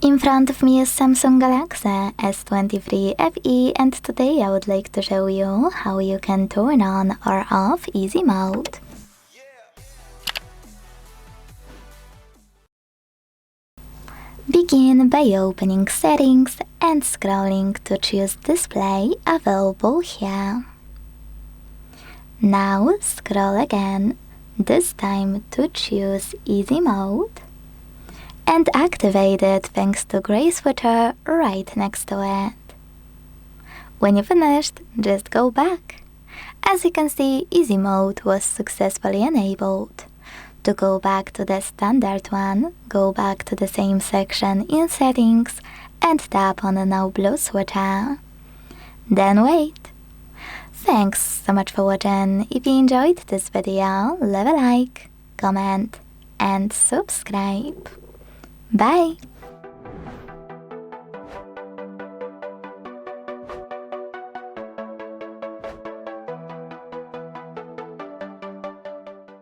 In front of me is Samsung Galaxy S23 FE, and today I would like to show you how you can turn on or off easy mode. Begin by opening settings and scrolling to choose display available here. Now scroll again, this time to choose easy mode, and activate it thanks to gray switcher right next to it. When you finished, just go back. As you can see, easy mode was successfully enabled. To go back to the standard one, go back to the same section in settings and tap on the now blue switcher. Then wait. Thanks so much for watching. If you enjoyed this video, leave a like, comment and subscribe. Bye!